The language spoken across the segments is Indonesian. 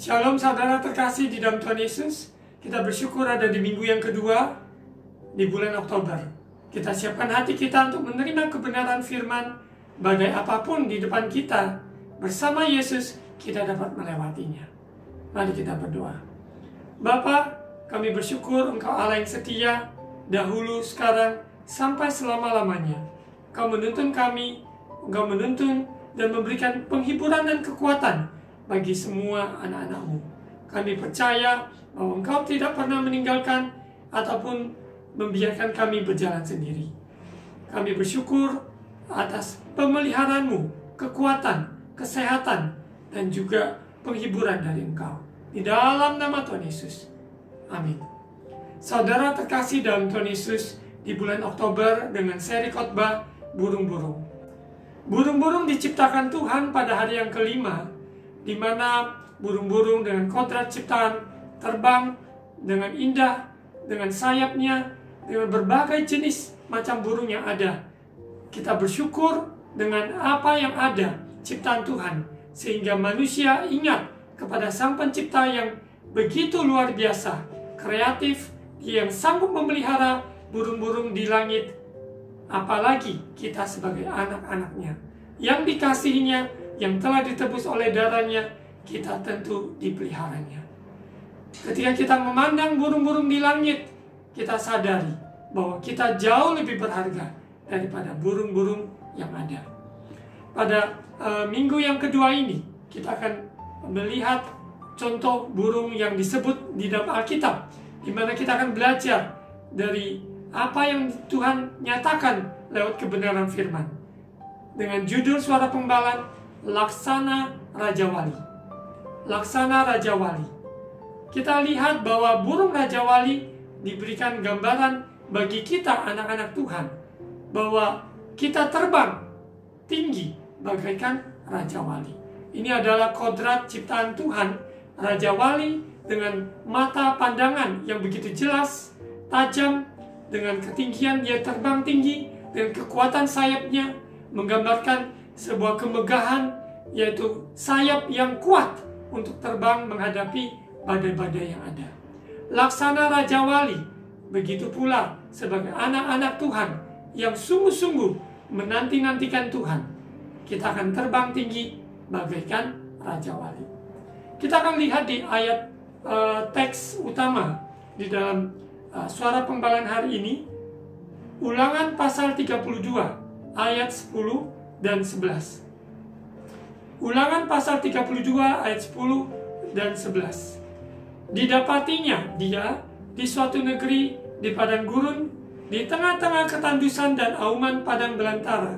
Shalom saudara terkasih di dalam Tuhan Yesus. Kita bersyukur ada di minggu yang kedua di bulan Oktober. Kita siapkan hati kita untuk menerima kebenaran firman. Badai apapun di depan kita, bersama Yesus kita dapat melewatinya. Mari kita berdoa. Bapa, kami bersyukur Engkau Allah yang setia, dahulu, sekarang, sampai selama-lamanya. Engkau menuntun kami, Engkau menuntun dan memberikan penghiburan dan kekuatan bagi semua anak-anak-Mu. Kami percaya bahwa Engkau tidak pernah meninggalkan ataupun membiarkan kami berjalan sendiri. Kami bersyukur atas pemeliharaan-Mu, kekuatan, kesehatan, dan juga penghiburan dari Engkau. Di dalam nama Tuhan Yesus. Amin. Saudara terkasih dalam Tuhan Yesus, di bulan Oktober dengan seri khotbah burung-burung. Burung-burung diciptakan Tuhan pada hari yang kelima, di mana burung-burung dengan kodrat ciptaan terbang dengan indah, dengan sayapnya, dengan berbagai jenis macam burung yang ada. Kita bersyukur dengan apa yang ada, ciptaan Tuhan, sehingga manusia ingat kepada Sang Pencipta yang begitu luar biasa, kreatif, yang sanggup memelihara burung-burung di langit. Apalagi kita sebagai anak-anaknya, yang dikasihinya, yang telah ditebus oleh darahnya, kita tentu dipeliharanya. Ketika kita memandang burung-burung di langit, kita sadari bahwa kita jauh lebih berharga daripada burung-burung yang ada. Pada minggu yang kedua ini, kita akan melihat contoh burung yang disebut di dalam Alkitab, di mana kita akan belajar dari apa yang Tuhan nyatakan lewat kebenaran firman. Dengan judul Suara Pengembala, Laksana Raja Wali. Laksana Raja Wali. Kita lihat bahwa burung Raja Wali diberikan gambaran bagi kita anak-anak Tuhan, bahwa kita terbang tinggi bagaikan Raja Wali. Ini adalah kodrat ciptaan Tuhan. Raja Wali dengan mata pandangan yang begitu jelas, tajam, dengan ketinggian dia terbang tinggi, dengan kekuatan sayapnya, menggambarkan sebuah kemegahan, yaitu sayap yang kuat untuk terbang menghadapi badai-badai yang ada. Laksana Raja Wali, begitu pula sebagai anak-anak Tuhan yang sungguh-sungguh menanti-nantikan Tuhan. Kita akan terbang tinggi bagaikan Raja Wali. Kita akan lihat di ayat teks utama di dalam Suara Penggembalaan hari ini, Ulangan pasal 32 ayat 10 dan 11. Ulangan pasal 32 ayat 10 dan 11. Didapatinya dia di suatu negeri di padang gurun, di tengah-tengah ketandusan dan auman padang belantara.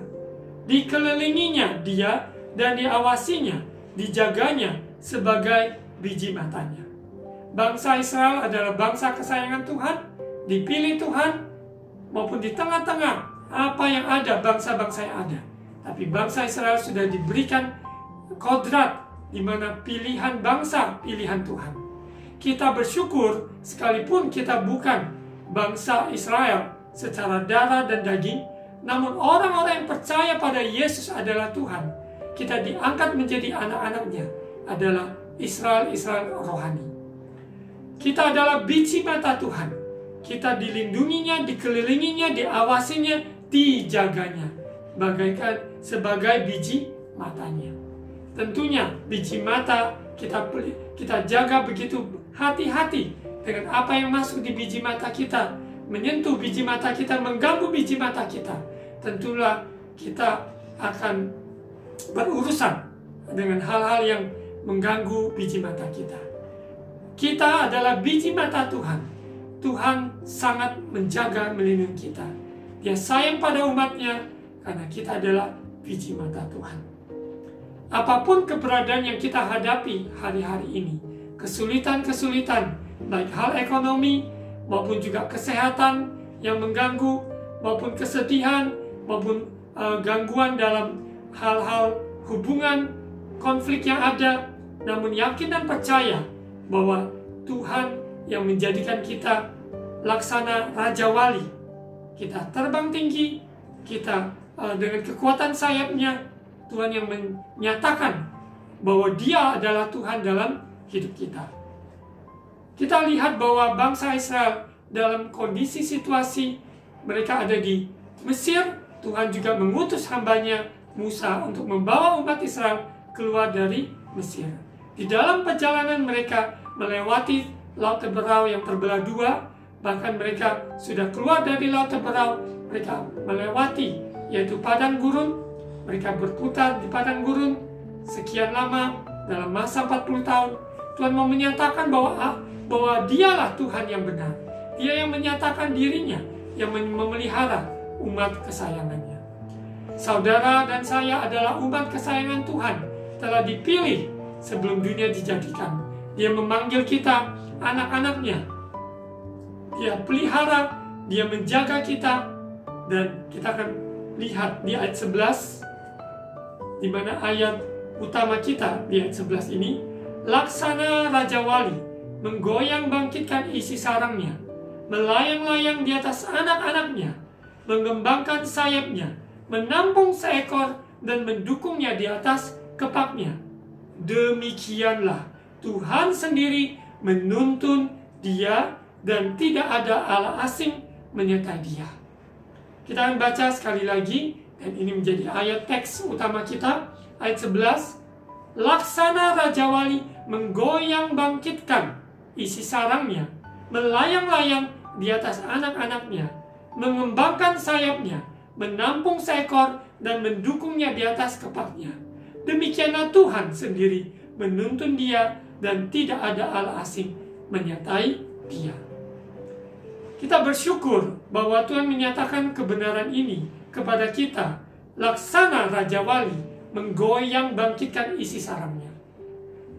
Dikelilinginya dia dan diawasinya, dijaganya sebagai biji matanya. Bangsa Israel adalah bangsa kesayangan Tuhan, dipilih Tuhan, maupun di tengah-tengah apa yang ada, bangsa-bangsa yang ada. Tapi bangsa Israel sudah diberikan kodrat, di mana pilihan bangsa, pilihan Tuhan. Kita bersyukur sekalipun kita bukan bangsa Israel secara darah dan daging, namun orang-orang yang percaya pada Yesus adalah Tuhan. Kita diangkat menjadi anak-anaknya, adalah Israel-Israel rohani. Kita adalah biji mata Tuhan. Kita dilindunginya, dikelilinginya, diawasinya, dijaganya, bagaikan sebagai biji matanya. Tentunya biji mata kita jaga begitu hati-hati dengan apa yang masuk di biji mata kita, menyentuh biji mata kita, mengganggu biji mata kita. Tentulah kita akan berurusan dengan hal-hal yang mengganggu biji mata kita. Kita adalah biji mata Tuhan. Tuhan sangat menjaga, melindungi kita. Dia sayang pada umatnya karena kita adalah biji mata Tuhan. Apapun keberadaan yang kita hadapi hari-hari ini, kesulitan-kesulitan, baik hal ekonomi maupun juga kesehatan yang mengganggu, maupun kesedihan, maupun gangguan dalam hal-hal hubungan, konflik yang ada, namun yakin dan percaya bahwa Tuhan yang menjadikan kita laksana Raja Wali. Kita terbang tinggi, kita dengan kekuatan sayapnya, Tuhan yang menyatakan bahwa Dia adalah Tuhan dalam hidup kita. Kita lihat bahwa bangsa Israel dalam kondisi situasi mereka ada di Mesir, Tuhan juga mengutus hambanya Musa untuk membawa umat Israel keluar dari Mesir. Di dalam perjalanan mereka melewati Laut Teberau yang terbelah dua, bahkan mereka sudah keluar dari Laut Teberau, mereka melewati yaitu padang gurun, mereka berputar di padang gurun sekian lama dalam masa 40 tahun. Tuhan mau menyatakan bahwa dialah Tuhan yang benar. Dia yang menyatakan dirinya, yang memelihara umat kesayangannya. Saudara dan saya adalah umat kesayangan Tuhan, telah dipilih sebelum dunia dijadikan. Dia memanggil kita anak-anaknya. Dia pelihara, dia menjaga kita, dan kita akan lihat di ayat 11, di mana ayat utama kita di ayat 11 ini, laksana Raja Wali menggoyang bangkitkan isi sarangnya, melayang-layang di atas anak-anaknya, mengembangkan sayapnya, menampung seekor dan mendukungnya di atas kepaknya. Demikianlah Tuhan sendiri menuntun dia dan tidak ada Allah asing menyertai dia. Kita akan baca sekali lagi, dan ini menjadi ayat teks utama kita, ayat 11. Laksana Raja Wali menggoyang bangkitkan isi sarangnya, melayang-layang di atas anak-anaknya, mengembangkan sayapnya, menampung seekor dan mendukungnya di atas kepaknya. Demikianlah Tuhan sendiri menuntun dia dan tidak ada Allah asing menyertai dia. Kita bersyukur bahwa Tuhan menyatakan kebenaran ini kepada kita. Laksana Raja Wali menggoyang bangkitkan isi sarangnya.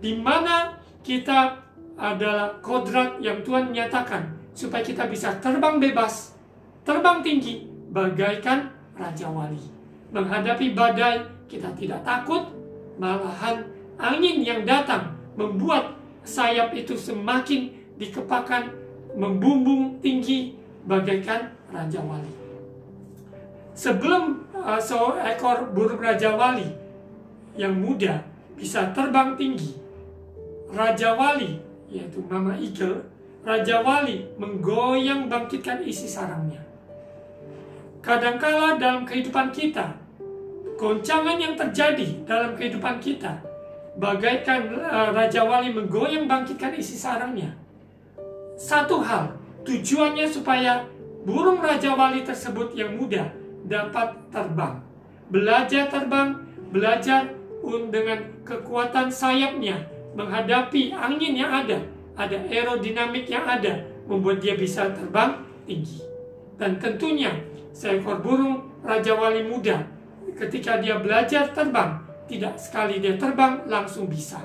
Di mana kita adalah kodrat yang Tuhan nyatakan supaya kita bisa terbang bebas, terbang tinggi bagaikan Raja Wali. Menghadapi badai kita tidak takut, malahan angin yang datang membuat sayap itu semakin dikepakkan, membumbung tinggi bagaikan Raja Wali. Sebelum seekor burung Raja Wali yang muda bisa terbang tinggi, Raja Wali, yaitu Mama Eagle, Raja Wali menggoyang bangkitkan isi sarangnya. Kadangkala dalam kehidupan kita, goncangan yang terjadi dalam kehidupan kita bagaikan Raja Wali menggoyang bangkitkan isi sarangnya. Satu hal, tujuannya supaya burung Raja Wali tersebut yang muda dapat terbang. Belajar terbang, belajar dengan kekuatan sayapnya menghadapi angin yang ada aerodinamik yang ada, membuat dia bisa terbang tinggi. Dan tentunya seekor burung Raja Wali muda, ketika dia belajar terbang, tidak sekali dia terbang langsung bisa.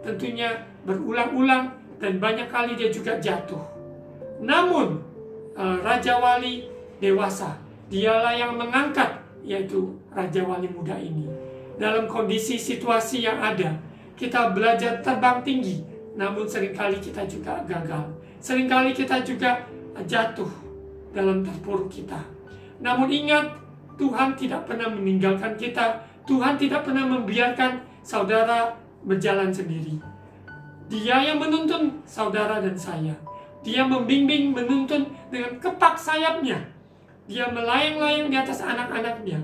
Tentunya berulang-ulang dan banyak kali dia juga jatuh. Namun Raja Wali dewasa, dialah yang mengangkat, yaitu Raja Wali muda ini. Dalam kondisi situasi yang ada, kita belajar terbang tinggi, namun seringkali kita juga gagal. Seringkali kita juga jatuh dalam terpuruk kita. Namun ingat, Tuhan tidak pernah meninggalkan kita. Tuhan tidak pernah membiarkan saudara berjalan sendiri. Dia yang menuntun saudara dan saya. Dia membimbing, menuntun dengan kepak sayapnya. Dia melayang-layang di atas anak-anaknya.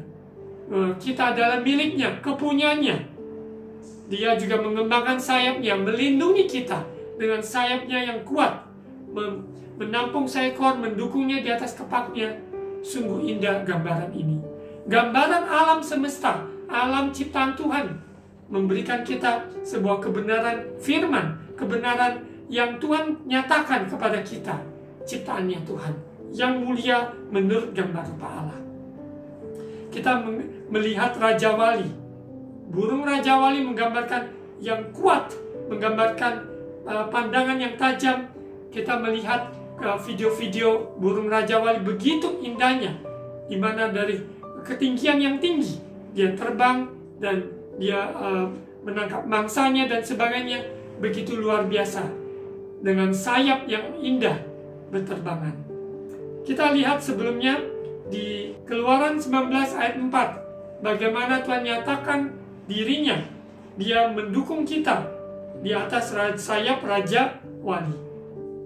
Kita adalah miliknya, kepunyanya. Dia juga mengembangkan sayapnya, melindungi kita dengan sayapnya yang kuat. Menampung seekor, mendukungnya di atas kepaknya. Sungguh indah gambaran ini. Gambaran alam semesta, alam ciptaan Tuhan, memberikan kita sebuah kebenaran firman, kebenaran yang Tuhan nyatakan kepada kita, ciptaannya Tuhan, yang mulia menurut gambar rupa Allah. Kita melihat Raja Wali, burung Raja Wali menggambarkan yang kuat, menggambarkan pandangan yang tajam. Kita melihat video-video burung Raja Wali begitu indahnya, di mana dari ketinggian yang tinggi dia terbang dan dia menangkap mangsanya dan sebagainya, begitu luar biasa dengan sayap yang indah berterbangan. Kita lihat sebelumnya di Keluaran 19 ayat 4 bagaimana Tuhan nyatakan dirinya. Dia mendukung kita di atas sayap Raja Wali.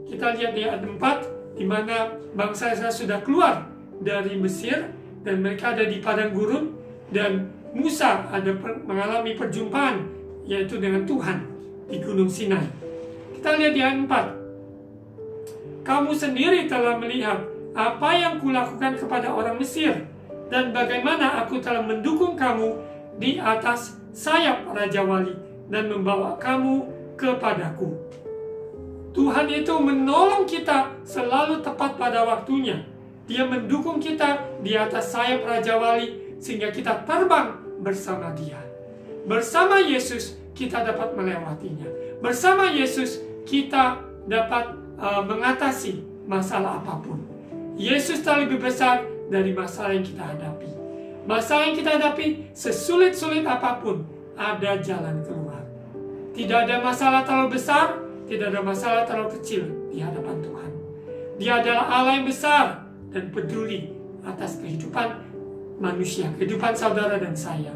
Kita lihat di ayat 4, di mana bangsa Israel sudah keluar dari Mesir dan mereka ada di padang gurun, dan Musa mengalami perjumpaan yaitu dengan Tuhan di Gunung Sinai. Kita lihat di ayat 4. Kamu sendiri telah melihat apa yang kulakukan kepada orang Mesir, dan bagaimana aku telah mendukung kamu di atas sayap Raja Wali dan membawa kamu kepadaku. Tuhan itu menolong kita selalu tepat pada waktunya. Dia mendukung kita di atas sayap Raja Wali sehingga kita terbang bersama Dia. Bersama Yesus kita dapat melewatinya. Bersama Yesus kita dapat mengatasi masalah apapun. Yesus tak lebih besar dari masalah yang kita hadapi. Masalah yang kita hadapi, sesulit-sulit apapun, ada jalan keluar. Tidak ada masalah terlalu besar, tidak ada masalah terlalu kecil di hadapan Tuhan. Dia adalah Allah yang besar dan peduli atas kehidupan manusia, kehidupan saudara dan saya.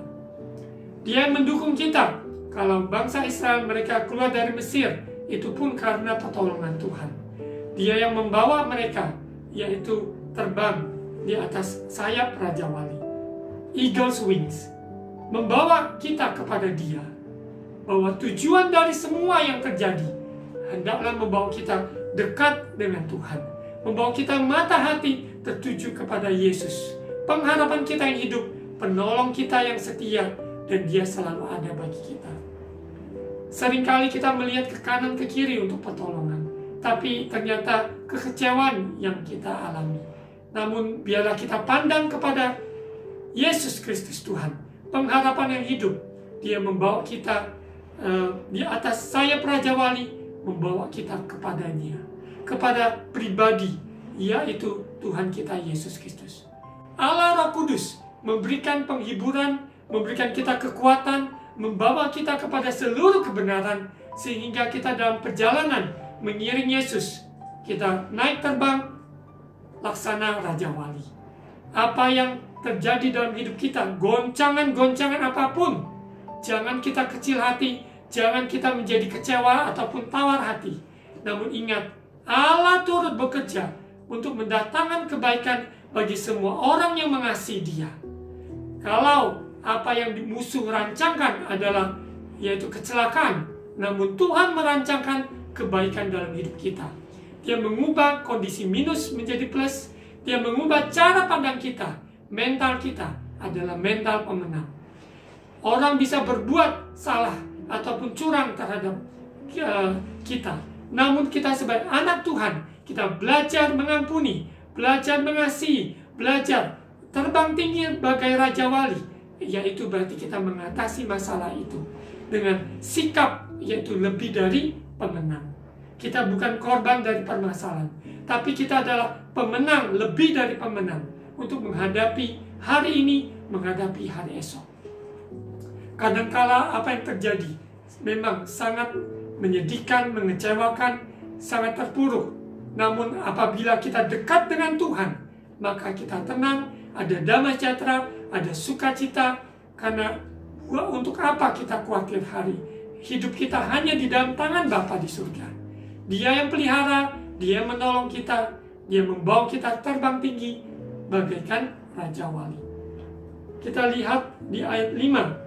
Dia yang mendukung kita. Kalau bangsa Israel mereka keluar dari Mesir, itu pun karena pertolongan Tuhan. Dia yang membawa mereka, yaitu terbang di atas sayap Raja Wali. Eagle's wings. Membawa kita kepada Dia. Bahwa tujuan dari semua yang terjadi hendaklah membawa kita dekat dengan Tuhan. Membawa kita mata hati tertuju kepada Yesus. Pengharapan kita yang hidup, penolong kita yang setia, dan Dia selalu ada bagi kita. Seringkali kita melihat ke kanan ke kiri untuk pertolongan, tapi ternyata kekecewaan yang kita alami. Namun biarlah kita pandang kepada Yesus Kristus Tuhan, pengharapan yang hidup. Dia membawa kita di atas sayap Raja Wali, membawa kita kepadanya, kepada pribadi, yaitu Tuhan kita Yesus Kristus. Allah Roh Kudus memberikan penghiburan, memberikan kita kekuatan, membawa kita kepada seluruh kebenaran, sehingga kita dalam perjalanan mengiring Yesus, kita naik terbang laksana Raja Wali. Apa yang terjadi dalam hidup kita, goncangan-goncangan apapun, jangan kita kecil hati, jangan kita menjadi kecewa ataupun tawar hati. Namun ingat, Allah turut bekerja untuk mendatangkan kebaikan bagi semua orang yang mengasihi Dia. Kalau apa yang musuh rancangkan adalah yaitu kecelakaan, namun Tuhan merancangkan kebaikan dalam hidup kita. Dia mengubah kondisi minus menjadi plus. Dia mengubah cara pandang kita. Mental kita adalah mental pemenang. Orang bisa berbuat salah ataupun curang terhadap kita, namun kita sebagai anak Tuhan, kita belajar mengampuni, belajar mengasihi, belajar terbang tinggi bagai Raja Wali, yaitu berarti kita mengatasi masalah itu dengan sikap yaitu lebih dari pemenang. Kita bukan korban dari permasalahan, tapi kita adalah pemenang, lebih dari pemenang, untuk menghadapi hari ini, menghadapi hari esok. Kadangkala apa yang terjadi memang sangat menyedihkan, mengecewakan, sangat terpuruk. Namun apabila kita dekat dengan Tuhan, maka kita tenang, ada damai sejahtera, ada sukacita. Karena untuk apa kita khawatir hari? Hidup kita hanya di dalam tangan Bapa di surga. Dia yang pelihara, Dia yang menolong kita, Dia membawa kita terbang tinggi bagaikan Raja Wali. Kita lihat di ayat 5.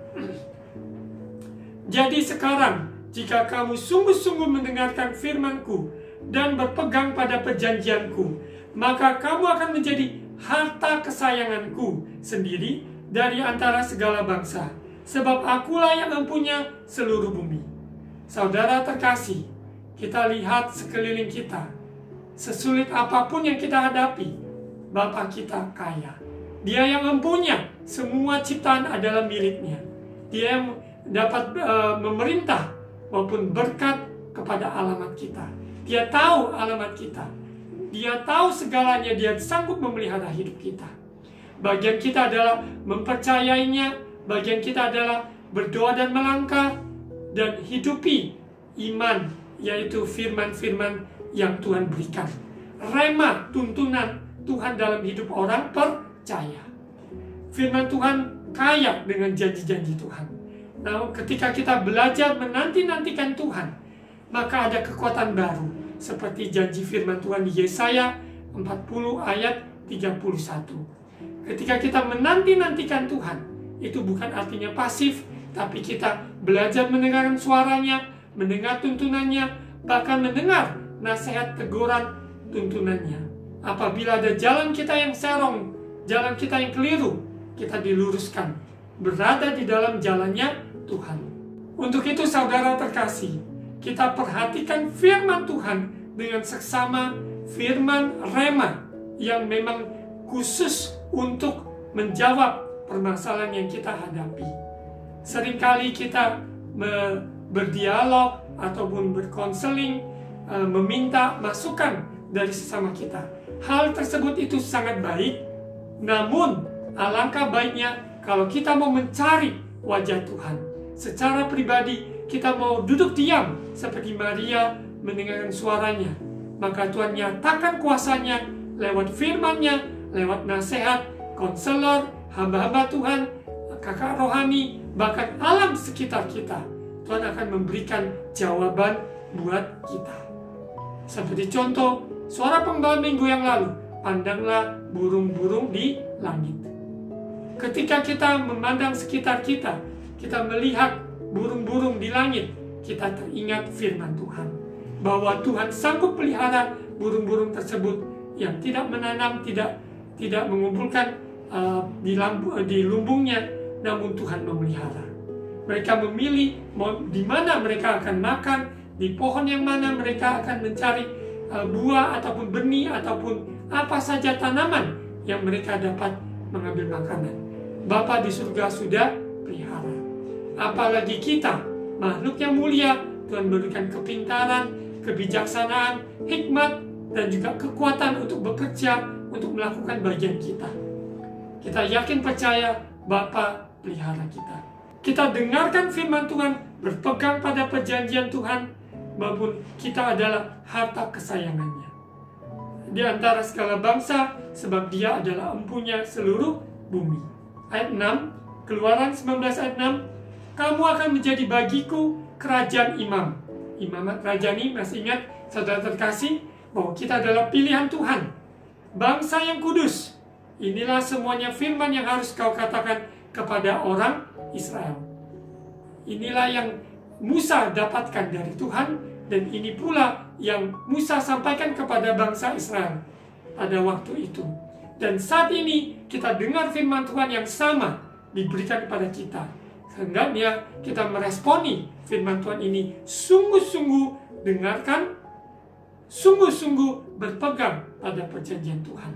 Jadi sekarang, jika kamu sungguh-sungguh mendengarkan firman-Ku dan berpegang pada perjanjian-Ku, maka kamu akan menjadi harta kesayangan-Ku sendiri dari antara segala bangsa, sebab Akulah yang mempunyai seluruh bumi. Saudara terkasih, kita lihat sekeliling kita. Sesulit apapun yang kita hadapi, Bapa kita kaya. Dia yang mempunyai semua ciptaan adalah miliknya. Dia yang dapat memerintah maupun berkat kepada alamat kita. Dia tahu alamat kita. Dia tahu segalanya. Dia sanggup memelihara hidup kita. Bagian kita adalah mempercayainya. Bagian kita adalah berdoa dan melangkah dan hidupi iman, yaitu firman-firman yang Tuhan berikan. Rema, tuntunan Tuhan dalam hidup orang percaya. Firman Tuhan kaya dengan janji-janji Tuhan. Namun ketika kita belajar menanti-nantikan Tuhan, maka ada kekuatan baru. Seperti janji firman Tuhan di Yesaya 40 ayat 31. Ketika kita menanti-nantikan Tuhan, itu bukan artinya pasif, tapi kita belajar mendengarkan suaranya, mendengar tuntunannya, bahkan mendengar nasihat teguran tuntunannya. Apabila ada jalan kita yang serong, jalan kita yang keliru, kita diluruskan, berada di dalam jalannya Tuhan. Untuk itu saudara terkasih, kita perhatikan firman Tuhan dengan seksama firman Rema yang memang khusus untuk menjawab permasalahan yang kita hadapi. Seringkali kita berdialog ataupun berkonseling, meminta masukan dari sesama kita. Hal tersebut itu sangat baik, namun alangkah baiknya kalau kita mau mencari wajah Tuhan. Secara pribadi kita mau duduk diam seperti Maria mendengarkan suaranya. Maka Tuhan nyatakan kuasanya lewat firman-Nya, lewat nasihat, konselor, hamba-hamba Tuhan, kakak rohani, bahkan alam sekitar kita. Tuhan akan memberikan jawaban buat kita. Seperti contoh, suara penggawa minggu yang lalu, pandanglah burung-burung di langit. Ketika kita memandang sekitar kita, kita melihat burung-burung di langit, kita teringat firman Tuhan. Bahwa Tuhan sanggup pelihara burung-burung tersebut yang tidak menanam, tidak mengumpulkan di lumbungnya, namun Tuhan memelihara. Mereka memilih di mana mereka akan makan, di pohon yang mana mereka akan mencari buah ataupun benih ataupun apa saja tanaman yang mereka dapat mengambil makanan. Bapa di surga sudah pelihara. Apalagi kita, makhluk yang mulia, Tuhan berikan kepintaran, kebijaksanaan, hikmat, dan juga kekuatan untuk bekerja, untuk melakukan bagian kita. Kita yakin percaya Bapa pelihara kita. Kita dengarkan firman Tuhan, berpegang pada perjanjian Tuhan, maupun kita adalah harta kesayangannya. Di antara segala bangsa, sebab dia adalah empunya seluruh bumi. Ayat 6, Keluaran 19 ayat 6, kamu akan menjadi bagiku kerajaan imam. Imamat rajani, masih ingat saudara terkasih, bahwa kita adalah pilihan Tuhan. Bangsa yang kudus. Inilah semuanya firman yang harus kau katakan kepada orang Israel. Inilah yang Musa dapatkan dari Tuhan, dan ini pula yang Musa sampaikan kepada bangsa Israel pada waktu itu. Dan saat ini kita dengar firman Tuhan yang sama diberikan kepada kita. Hendaknya kita meresponi firman Tuhan ini, sungguh-sungguh dengarkan, sungguh-sungguh berpegang pada perjanjian Tuhan.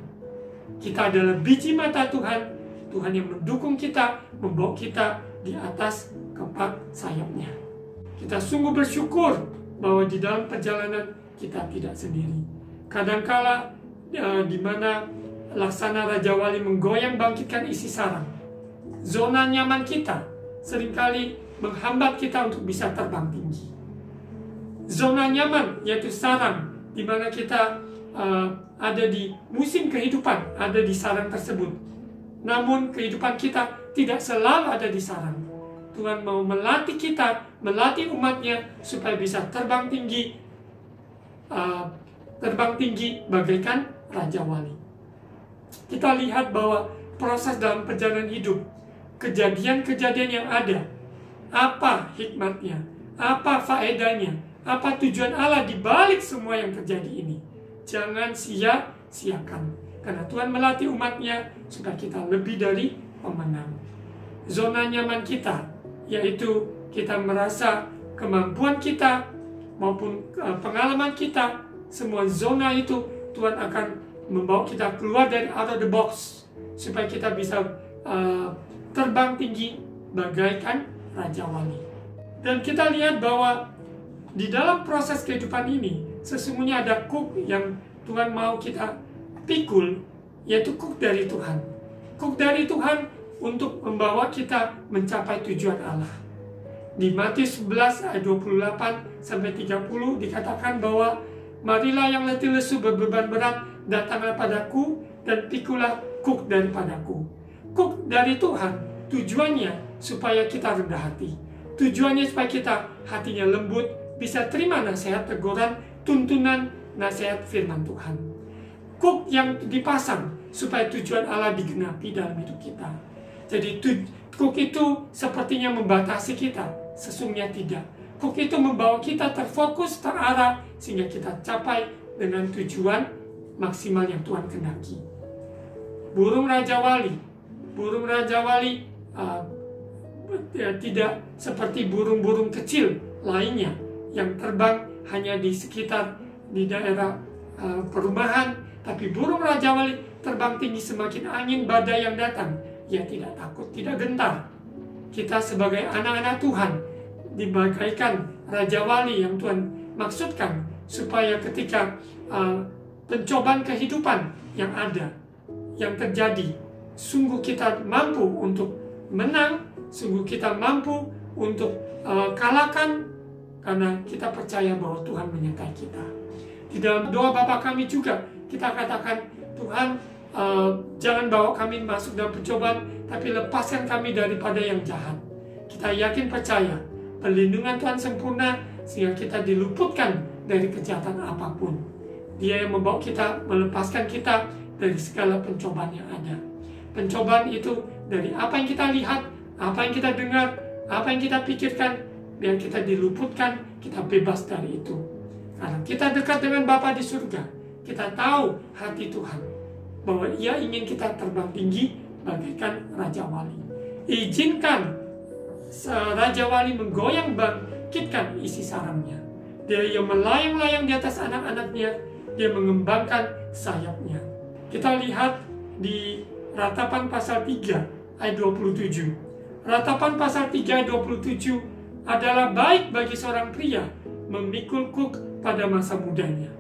Kita adalah biji mata Tuhan, Tuhan yang mendukung kita, membawa kita di atas keempat sayapnya. Kita sungguh bersyukur bahwa di dalam perjalanan kita tidak sendiri. Kadangkala di mana laksana Raja Wali menggoyang bangkitkan isi sarang, zona nyaman kita seringkali menghambat kita untuk bisa terbang tinggi. Zona nyaman yaitu sarang, di mana kita ada di musim kehidupan, ada di sarang tersebut. Namun kehidupan kita tidak selalu ada di sarang. Tuhan mau melatih kita, melatih umatnya supaya bisa terbang tinggi bagaikan Raja Wali. Kita lihat bahwa proses dalam perjalanan hidup, kejadian-kejadian yang ada, apa hikmatnya, apa faedahnya, apa tujuan Allah di balik semua yang terjadi ini. Jangan sia-siakan, karena Tuhan melatih umatnya supaya kita lebih dari pemenang. Zona nyaman kita, yaitu kita merasa kemampuan kita maupun pengalaman kita, semua zona itu Tuhan akan membawa kita keluar dari out of the box supaya kita bisa terbang tinggi bagaikan Raja Wali. Dan kita lihat bahwa di dalam proses kehidupan ini sesungguhnya ada kuk yang Tuhan mau kita pikul, yaitu kuk dari Tuhan. Kuk dari Tuhan untuk membawa kita mencapai tujuan Allah. Di Matius 11 ayat 28 sampai 30 dikatakan bahwa marilah yang letih lesu berbeban berat, datanglah padaku dan pikulah kuk daripadaku. Kuk dari Tuhan tujuannya supaya kita rendah hati. Tujuannya supaya kita hatinya lembut, bisa terima nasihat, teguran, tuntunan, nasihat firman Tuhan. Kuk yang dipasang supaya tujuan Allah digenapi dalam hidup kita. Jadi kuk itu sepertinya membatasi kita, sesungguhnya tidak. Kuk itu membawa kita terfokus, terarah, sehingga kita capai dengan tujuan maksimal yang Tuhan kehendaki. Burung Raja Wali tidak seperti burung-burung kecil lainnya yang terbang hanya di sekitar di daerah perumahan, tapi burung Raja Wali terbang tinggi semakin angin badai yang datang, ia tidak takut, tidak gentar. Kita sebagai anak-anak Tuhan dibagaikan Raja Wali yang Tuhan maksudkan, supaya ketika pencobaan kehidupan yang ada, yang terjadi, sungguh kita mampu untuk menang, sungguh kita mampu untuk kalahkan, karena kita percaya bahwa Tuhan menyertai kita. Di dalam doa Bapa kami juga kita katakan, Tuhan jangan bawa kami masuk dalam pencobaan, tapi lepaskan kami daripada yang jahat. Kita yakin percaya perlindungan Tuhan sempurna, sehingga kita diluputkan dari kejahatan apapun. Dia yang membawa kita, melepaskan kita dari segala pencobaan yang ada. Pencobaan itu dari apa yang kita lihat, apa yang kita dengar, apa yang kita pikirkan, biar kita diluputkan, kita bebas dari itu. Karena kita dekat dengan Bapa di surga, kita tahu hati Tuhan, bahwa Ia ingin kita terbang tinggi bagaikan Raja Wali. Izinkan Raja Wali menggoyang bangkitkan isi sarangnya. Dia yang melayang-layang di atas anak-anaknya, dia mengembangkan sayapnya. Kita lihat di Ratapan pasal 3 ayat 27. Ratapan pasal 3 ayat 27 adalah baik bagi seorang pria memikul kuk pada masa mudanya.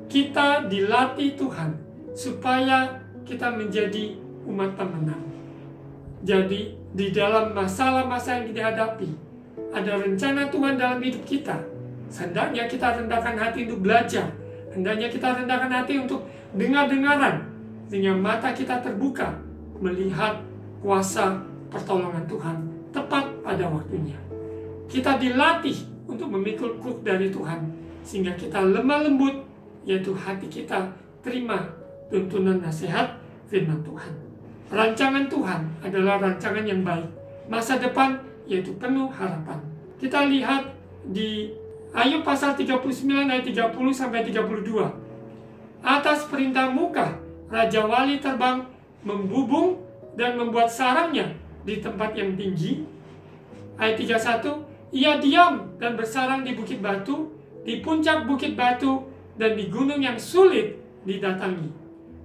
Kita dilatih Tuhan supaya kita menjadi umat pemenang. Jadi di dalam masalah-masalah yang dihadapi, ada rencana Tuhan dalam hidup kita. Hendaknya kita rendahkan hati untuk belajar. Hendaknya kita rendahkan hati untuk dengar-dengaran, sehingga mata kita terbuka melihat kuasa pertolongan Tuhan tepat pada waktunya. Kita dilatih untuk memikul kuk dari Tuhan, sehingga kita lemah lembut, yaitu hati kita terima tuntunan nasihat firman Tuhan. Rancangan Tuhan adalah rancangan yang baik. Masa depan yaitu penuh harapan. Kita lihat di Ayub pasal 39 ayat 30 sampai 32. Atas perintah Muka, Raja Wali terbang, membubung dan membuat sarangnya di tempat yang tinggi. Ayat 31, ia diam dan bersarang di bukit batu, di puncak bukit batu, dan di gunung yang sulit didatangi.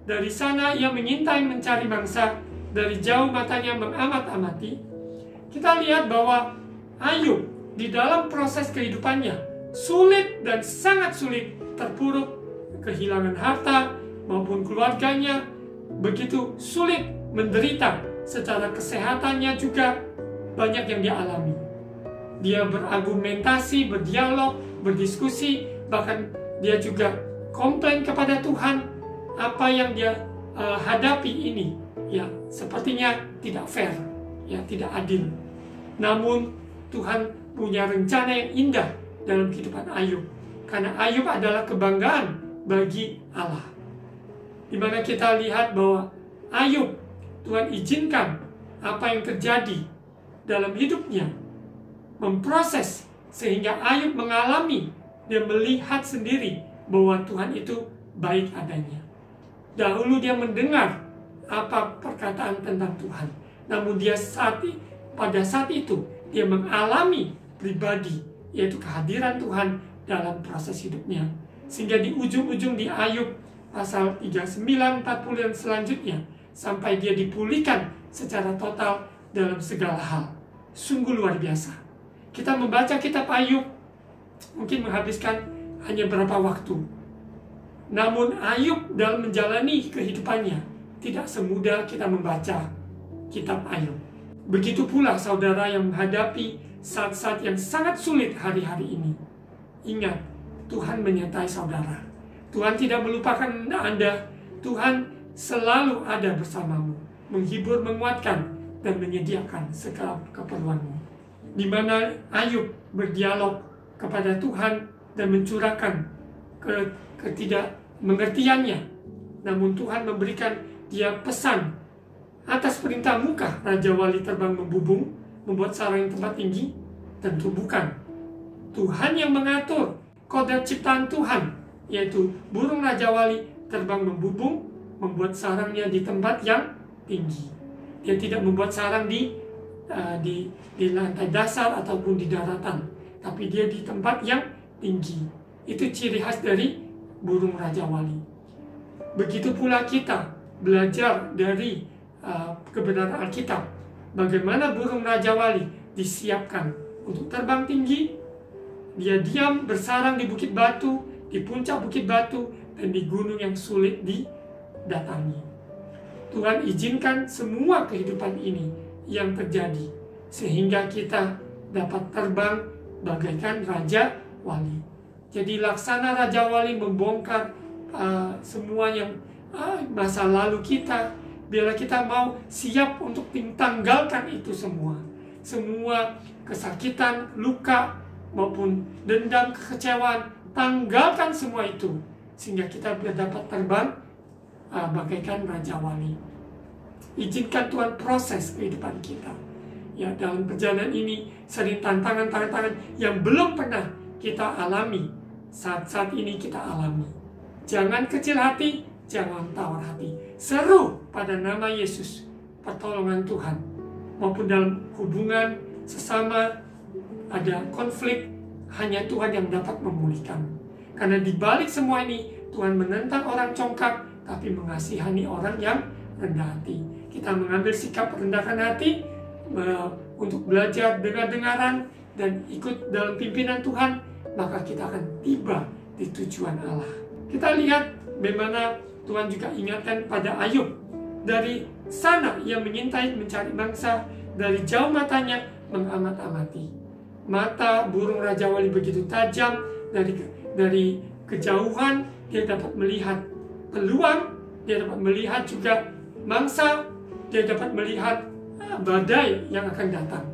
Dari sana ia mengintai mencari mangsa, dari jauh matanya mengamat-amati. Kita lihat bahwa Ayub di dalam proses kehidupannya sulit dan sangat sulit, terpuruk, kehilangan harta maupun keluarganya, begitu sulit, menderita, secara kesehatannya juga banyak yang dia alami. Dia berargumentasi, berdialog, berdiskusi, bahkan dia juga komplain kepada Tuhan. Apa yang dia hadapi ini, ya sepertinya tidak fair, ya tidak adil. Namun Tuhan punya rencana yang indah dalam kehidupan Ayub, karena Ayub adalah kebanggaan bagi Allah. Di mana kita lihat bahwa Ayub, Tuhan izinkan apa yang terjadi dalam hidupnya, memproses sehingga Ayub mengalami dan melihat sendiri bahwa Tuhan itu baik adanya. Dahulu dia mendengar apa perkataan tentang Tuhan, namun pada saat itu dia mengalami pribadi, yaitu kehadiran Tuhan dalam proses hidupnya. Sehingga di ujung-ujung di Ayub pasal 39, 40 dan selanjutnya, sampai dia dipulihkan secara total dalam segala hal. Sungguh luar biasa. Kita membaca kitab Ayub mungkin menghabiskan hanya beberapa waktu. Namun Ayub dalam menjalani kehidupannya tidak semudah kita membaca kitab Ayub. Begitu pula saudara yang menghadapi saat-saat yang sangat sulit hari-hari ini. Ingat, Tuhan menyertai saudara. Tuhan tidak melupakan Anda. Tuhan selalu ada bersamamu, menghibur, menguatkan, dan menyediakan segala keperluanmu. di mana Ayub berdialog kepada Tuhan dan mencurahkan ketidakmengertiannya. Namun Tuhan memberikan dia pesan atas perintah muka Raja Wali terbang membubung, membuat sarang yang tempat tinggi. Tentu bukan. Tuhan yang mengatur kodrat ciptaan Tuhan, yaitu burung Raja Wali terbang membubung, membuat sarangnya di tempat yang tinggi. Dia tidak membuat sarang di lantai dasar ataupun di daratan, tapi dia di tempat yang tinggi. Itu ciri khas dari burung Raja Wali. Begitu pula kita belajar dari kebenaran Alkitab, bagaimana burung Raja Wali disiapkan untuk terbang tinggi. Dia diam bersarang di bukit batu, di puncak bukit batu, dan di gunung yang sulit didatangi. Tuhan izinkan semua kehidupan ini yang terjadi, sehingga kita dapat terbang bagaikan Raja Wali. Jadi laksana Raja Wali membongkar semua yang masa lalu kita. Bila kita mau siap untuk tanggalkan itu semua. Semua kesakitan, luka, maupun dendam, kekecewaan, tanggalkan semua itu. Sehingga kita dapat terbang bagaikan Raja Wali. Izinkan Tuhan proses kehidupan kita. Ya, dalam perjalanan ini sering tantangan-tantangan yang belum pernah kita alami. Saat-saat ini kita alami. Jangan kecil hati, jangan tawar hati. Seru pada nama Yesus, pertolongan Tuhan. Maupun dalam hubungan sesama, ada konflik, hanya Tuhan yang dapat memulihkan. Karena di balik semua ini, Tuhan menentang orang congkak, tapi mengasihani orang yang rendah hati. Kita mengambil sikap rendahkan hati, untuk belajar dengar-dengaran, dan ikut dalam pimpinan Tuhan, maka kita akan tiba di tujuan Allah. Kita lihat bagaimana Tuhan juga ingatkan pada Ayub. Dari sana ia mengintai mencari mangsa, dari jauh matanya mengamat-amati. Mata burung Raja Wali begitu tajam, dari kejauhan dia dapat melihat peluang, dia dapat melihat juga mangsa, dia dapat melihat badai yang akan datang.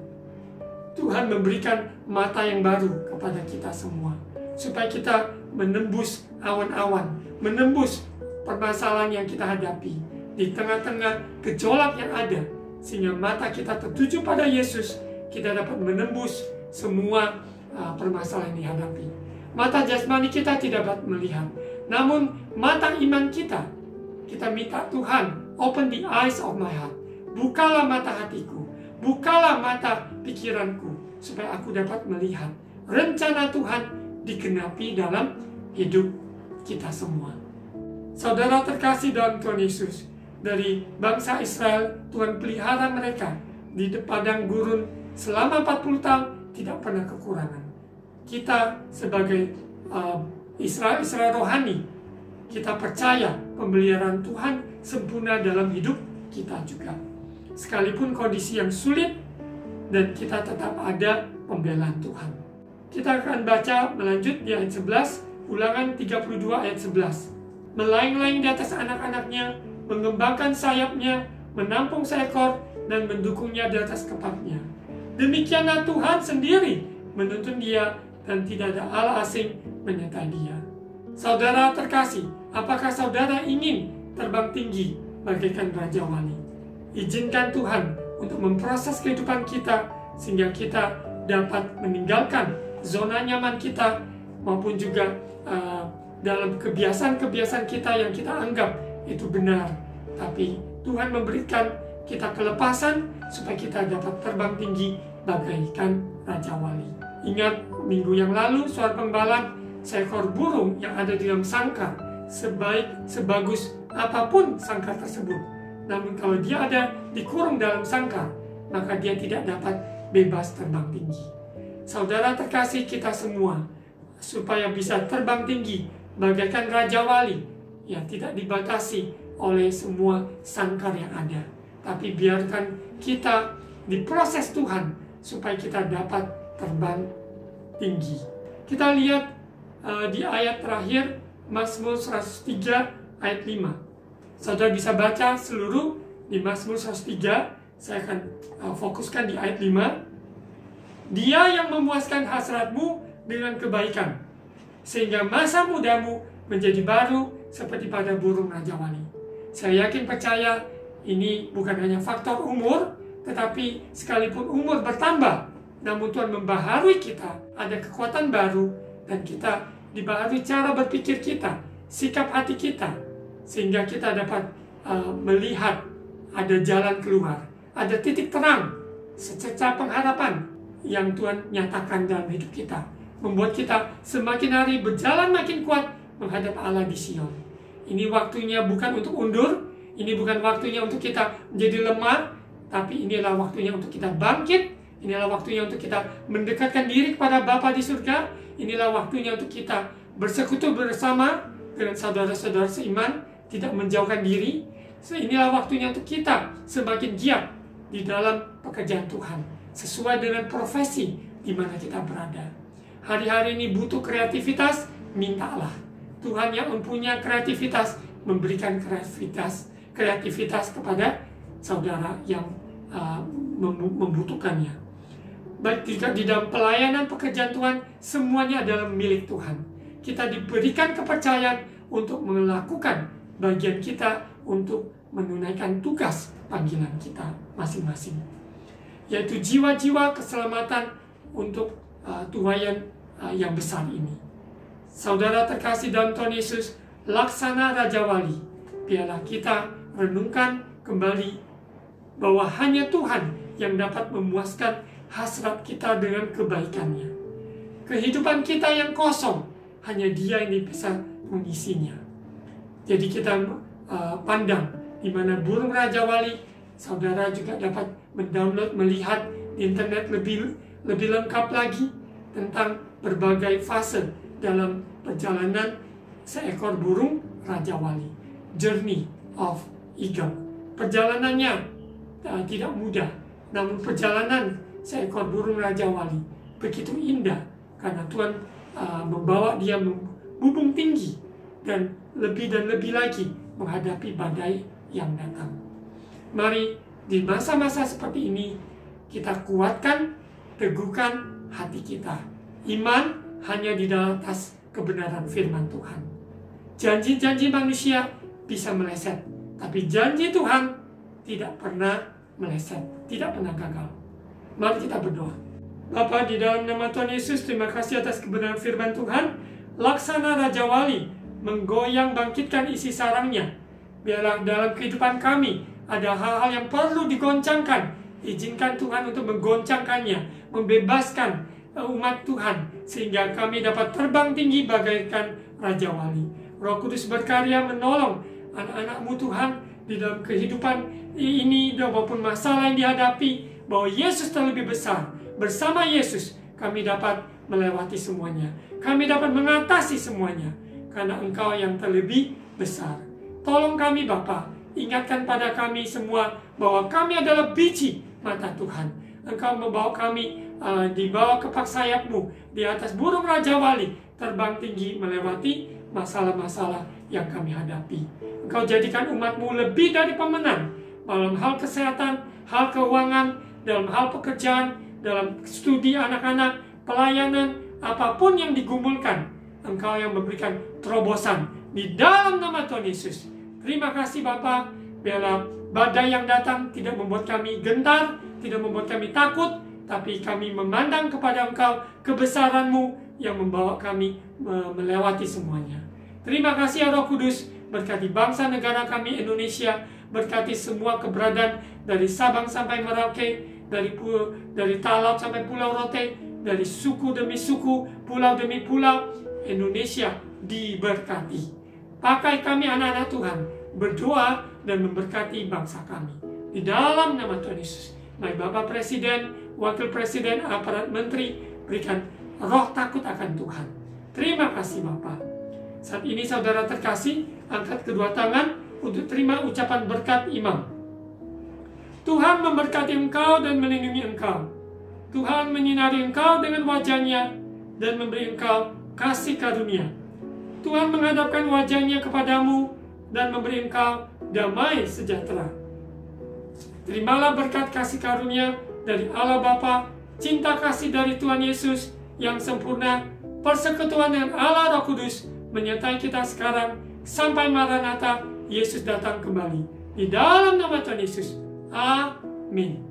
Tuhan memberikan mata yang baru kepada kita semua, supaya kita menembus awan-awan, menembus permasalahan yang kita hadapi di tengah-tengah gejolak yang ada, sehingga mata kita tertuju pada Yesus. Kita dapat menembus semua permasalahan yang dihadapi. Mata jasmani kita tidak dapat melihat, namun mata iman kita minta Tuhan, open the eyes of my heart. Bukalah mata hatiku, bukalah mata pikiranku, supaya aku dapat melihat rencana Tuhan digenapi dalam hidup kita semua. Saudara terkasih dalam Tuhan Yesus, dari bangsa Israel, Tuhan pelihara mereka di padang gurun selama 40 tahun, tidak pernah kekurangan. Kita sebagai Israel rohani, kita percaya pemeliharaan Tuhan sempurna dalam hidup kita juga. Sekalipun kondisi yang sulit, dan kita tetap ada pembelaan Tuhan. Kita akan baca melanjut di ayat 11, Ulangan 32 ayat 11. Melayang-layang di atas anak-anaknya, mengembangkan sayapnya, menampung seekor, dan mendukungnya di atas kepaknya. Demikianlah Tuhan sendiri menuntun dia, dan tidak ada Allah asing menyertai dia. Saudara terkasih, apakah saudara ingin terbang tinggi bagaikan Raja Wali? Izinkan Tuhan untuk memproses kehidupan kita, sehingga kita dapat meninggalkan zona nyaman kita, maupun juga dalam kebiasaan-kebiasaan kita yang kita anggap itu benar. Tapi Tuhan memberikan kita kelepasan supaya kita dapat terbang tinggi bagaikan Raja Wali. Ingat minggu yang lalu suara pengembala, seekor burung yang ada di dalam sangkar, sebagus apapun sangkar tersebut, namun kalau dia ada dikurung dalam sangkar, maka dia tidak dapat bebas terbang tinggi. Saudara terkasih kita semua, supaya bisa terbang tinggi bagaikan Raja Wali, ya tidak dibatasi oleh semua sangkar yang ada, tapi biarkan kita diproses Tuhan supaya kita dapat terbang tinggi. Kita lihat di ayat terakhir Mazmur 103 ayat 5. Saudara bisa baca seluruh di Mazmur 103. Saya akan fokuskan di ayat 5. Dia yang memuaskan hasratmu dengan kebaikan, sehingga masa mudamu menjadi baru seperti pada burung rajawali. Saya yakin percaya ini bukan hanya faktor umur, tetapi sekalipun umur bertambah, namun Tuhan membaharui kita, ada kekuatan baru, dan kita dibaharui cara berpikir kita, sikap hati kita, sehingga kita dapat melihat ada jalan keluar, ada titik terang, secerca pengharapan yang Tuhan nyatakan dalam hidup kita, membuat kita semakin hari berjalan makin kuat menghadap Allah di Sion. Ini waktunya bukan untuk undur, ini bukan waktunya untuk kita menjadi lemah, tapi inilah waktunya untuk kita bangkit, inilah waktunya untuk kita mendekatkan diri kepada Bapa di surga, inilah waktunya untuk kita bersekutu bersama dengan saudara-saudara seiman, tidak menjauhkan diri. Inilah waktunya untuk kita semakin giat di dalam pekerjaan Tuhan, sesuai dengan profesi di mana kita berada. Hari-hari ini butuh kreativitas, mintalah. Tuhan yang mempunyai kreativitas, memberikan kreativitas kepada saudara yang membutuhkannya. Baik juga di dalam pelayanan pekerjaan Tuhan, semuanya adalah milik Tuhan. Kita diberikan kepercayaan untuk melakukan bagian kita untuk menunaikan tugas panggilan kita masing-masing, yaitu jiwa-jiwa keselamatan untuk tuayan yang besar ini. Saudara terkasih dalam Tuhan Yesus, laksana Raja Wali, biarlah kita renungkan kembali bahwa hanya Tuhan yang dapat memuaskan hasrat kita dengan kebaikannya. Kehidupan kita yang kosong, hanya Dia yang bisa mengisinya. Jadi kita pandang di mana burung Raja Wali, saudara juga dapat mendownload, melihat di internet lebih lengkap lagi tentang berbagai fase dalam perjalanan seekor burung Raja Wali. Journey of Eagle. Perjalanannya tidak mudah, namun perjalanan seekor burung Raja Wali begitu indah, karena Tuhan membawa dia membubung tinggi dan lebih lagi menghadapi badai yang datang. Mari di masa-masa seperti ini kita kuatkan, teguhkan hati kita. Iman hanya di atas kebenaran firman Tuhan. Janji-janji manusia bisa meleset, tapi janji Tuhan tidak pernah meleset, tidak pernah gagal. Mari kita berdoa. Bapa, di dalam nama Tuhan Yesus, terima kasih atas kebenaran firman Tuhan. Laksana Raja Wali menggoyang bangkitkan isi sarangnya. Biarlah dalam kehidupan kami ada hal-hal yang perlu digoncangkan. Izinkan Tuhan untuk menggoncangkannya, membebaskan umat Tuhan, sehingga kami dapat terbang tinggi bagaikan Raja Wali. Roh Kudus berkarya menolong anak-anak-Mu Tuhan di dalam kehidupan ini maupun masalah yang dihadapi, bahwa Yesus terlebih besar. Bersama Yesus kami dapat melewati semuanya, kami dapat mengatasi semuanya, karena Engkau yang terlebih besar. Tolong kami Bapa, ingatkan pada kami semua bahwa kami adalah biji mata Tuhan. Engkau membawa kami di bawah kepak sayap-Mu, di atas burung Raja Wali, terbang tinggi melewati masalah-masalah yang kami hadapi. Engkau jadikan umat-Mu lebih dari pemenang dalam hal kesehatan, hal keuangan, dalam hal pekerjaan, dalam studi anak-anak, pelayanan, apapun yang digumulkan. Engkau yang memberikan terobosan di dalam nama Tuhan Yesus. Terima kasih Bapa, biarlah badai yang datang tidak membuat kami gentar, tidak membuat kami takut, tapi kami memandang kepada Engkau, kebesaran-Mu yang membawa kami melewati semuanya. Terima kasih ya Roh Kudus, berkati bangsa negara kami Indonesia, berkati semua keberadaan dari Sabang sampai Merauke, dari Talaut sampai Pulau Rote, dari suku demi suku, pulau demi pulau, Indonesia diberkati. Pakai kami anak-anak Tuhan, berdoa dan memberkati bangsa kami. Di dalam nama Tuhan Yesus, mari Bapak Presiden, Wakil Presiden, aparat menteri, berikan roh takut akan Tuhan. Terima kasih Bapak. Saat ini saudara terkasih, angkat kedua tangan untuk terima ucapan berkat imam. Tuhan memberkati engkau dan melindungi engkau. Tuhan menyinari engkau dengan wajah-Nya dan memberi engkau kasih karunia. Tuhan menghadapkan wajah-Nya kepadamu dan memberi engkau damai sejahtera. Terimalah berkat kasih karunia dari Allah Bapa cinta kasih dari Tuhan Yesus yang sempurna, persekutuan dengan Allah Roh Kudus menyertai kita sekarang sampai Maranatha, Yesus datang kembali. Di dalam nama Tuhan Yesus. Amin.